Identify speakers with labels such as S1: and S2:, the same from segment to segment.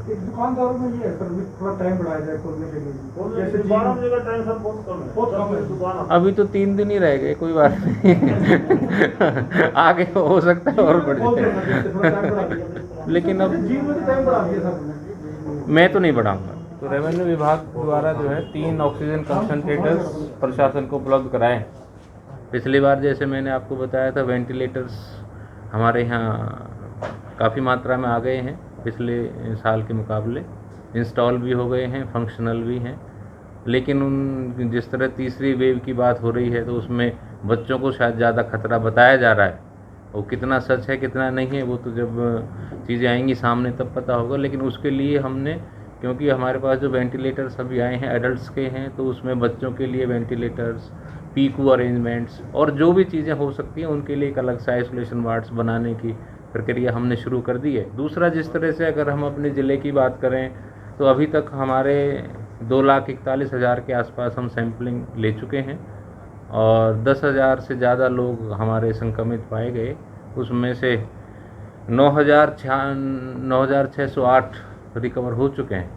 S1: एक दुकानदारों में ये है सर भी थोड़ा टाइम बढ़ाया जाए खोलने के लिए, जैसे
S2: 12 बजे का टाइम सर बहुत कम है,
S1: बहुत कम है।
S2: दुकान
S3: अभी तो 3 दिन ही रह गए, कोई बात नहीं। आगे हो सकता है और बढ़
S1: खोल
S3: जाए,
S1: देना जैसे थोड़ा टाइम बढ़ा दिया,
S3: लेकिन अब
S1: जी मुझे टाइम बढ़ा दिया सर।
S3: मैं तो नहीं बढ़ाऊंगा। तो रेवेन्यू विभाग द्वारा जो है 3 ऑक्सीजन कंसंट्रेटर्स प्रशासन को उपलब्ध कराए। पिछली बार जैसे मैंने आपको बताया था, वेंटिलेटर्स हमारे यहाँ काफ़ी मात्रा में आ गए हैं, पिछले साल के मुकाबले इंस्टॉल भी हो गए हैं, फंक्शनल भी हैं। लेकिन उन जिस तरह तीसरी वेव की बात हो रही है, तो उसमें बच्चों को शायद ज़्यादा खतरा बताया जा रहा है। वो कितना सच है कितना नहीं है वो तो जब चीज़ें आएंगी सामने तब पता होगा। लेकिन उसके लिए हमने, क्योंकि हमारे पास जो वेंटिलेटर्स अभी आए हैं एडल्ट्स के हैं, तो उसमें बच्चों के लिए वेंटिलेटर्स, पीकू अरेंजमेंट्स और जो भी चीज़ें हो सकती हैं उनके लिए एक अलग सा आइसोलेशन वार्ड्स बनाने की प्रक्रिया हमने शुरू कर दी है। दूसरा, जिस तरह से अगर हम अपने ज़िले की बात करें तो अभी तक हमारे 2,41,000 के आसपास हम सैम्पलिंग ले चुके हैं और 10,000 से ज़्यादा लोग हमारे संक्रमित पाए गए। उसमें से 9,608 रिकवर हो चुके हैं।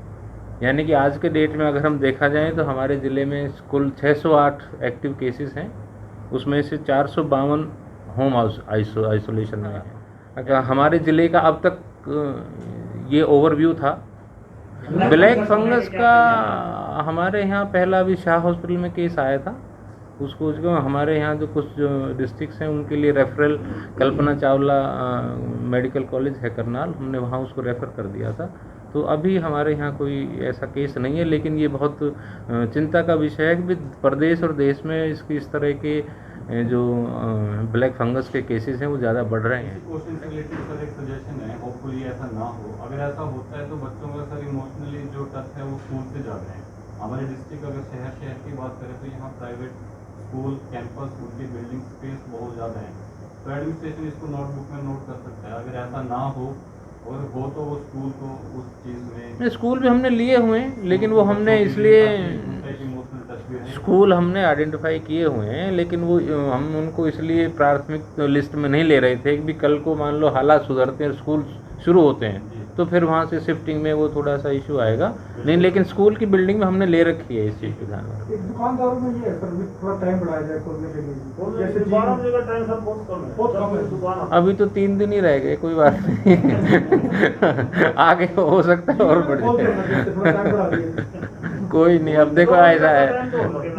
S3: यानी कि आज के डेट में अगर हम देखा जाए तो हमारे ज़िले में कुल 608 एक्टिव केसेस हैं, उसमें से 452 होम आइसोलेशन में हैं। अगर हमारे ज़िले का अब तक ये ओवरव्यू था। ब्लैक फंगस का हमारे यहाँ पहला अभी शाह हॉस्पिटल में केस आया था, उसको हमारे यहाँ जो कुछ जो डिस्ट्रिक्ट्स हैं उनके लिए referral Kalpana Chawla medical college है करनाल, हमने वहाँ उसको रेफ़र कर दिया था। तो अभी हमारे यहाँ कोई ऐसा केस नहीं है। लेकिन ये बहुत चिंता का विषय है कि प्रदेश और देश में इस तरह के जो ब्लैक फंगस के केसेस हैं वो ज़्यादा बढ़ रहे हैं।
S4: क्वेश्चन से रिलेटेड सर एक सजेशन है, होपफुली ऐसा ना हो। अगर ऐसा होता है तो बच्चों का सर इमोशनली जो टच है वो स्कूल से ज़्यादा है। हमारे डिस्ट्रिक्ट अगर शहर की बात करें तो यहाँ प्राइवेट स्कूल कैंपस उनकी बिल्डिंग स्पेस बहुत ज़्यादा है, तो एडमिनिस्ट्रेशन इसको नोटबुक में नोट कर सकता है। अगर ऐसा ना हो और हो तो वो स्कूल को उस चीज़ में,
S3: स्कूल भी हमने लिए हुए हैं, लेकिन वो हमने इसलिए स्कूल हमने आइडेंटिफाई किए हुए हैं, लेकिन वो हम उनको इसलिए प्राथमिक लिस्ट में नहीं ले रहे थे कि भी कल को मान लो हालात सुधरते हैं, स्कूल शुरू होते हैं तो फिर वहाँ से शिफ्टिंग में वो थोड़ा सा इशू आएगा। नहीं, लेकिन स्कूल की बिल्डिंग में हमने ले रखी है इस चीज़ को ध्यान में।
S1: एक दुकानदारों में ये है सर भी थोड़ा टाइम बढ़ाया जाए खोलने के लिए, जैसे
S2: 12 बजे का टाइम सर बहुत कम है,
S1: बहुत कम है।
S2: दुकान
S3: अभी तो 3 दिन ही रह गए, कोई बात नहीं। आगे हो सकता है और बढ़
S1: खोल देना
S3: जाए,
S1: जैसे थोड़ा टाइम बढ़ा दिया।
S3: कोई नहीं। अब देखो ऐसा है,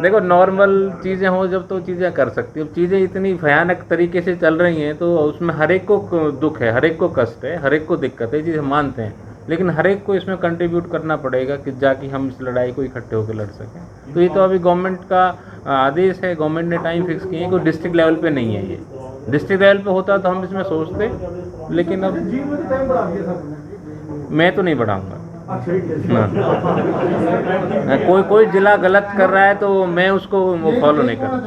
S3: देखो नॉर्मल चीज़ें हो जब तो चीज़ें कर सकती है। अब चीज़ें इतनी भयानक तरीके से चल रही हैं तो उसमें हर एक को दुख है, हर एक को कष्ट है, हर एक को दिक्कत है, चीज़ें मानते हैं। लेकिन हर एक को इसमें कंट्रीब्यूट करना पड़ेगा कि जाकि हम इस लड़ाई को इकट्ठे होकर लड़ सकें। तो ये तो अभी गवर्नमेंट का आदेश है, गवर्नमेंट ने टाइम फिक्स किए हैं, कोई डिस्ट्रिक्ट लेवल पे नहीं है। ये डिस्ट्रिक्ट लेवल पे होता तो हम इसमें सोचते, लेकिन अब
S1: जी मुझे टाइम बढ़ा दिया सर।
S3: मैं तो नहीं बढ़ाऊँगा।
S1: ठीक है।
S3: हाँ। कोई जिला गलत कर रहा है तो मैं उसको वो फॉलो नहीं करूँ।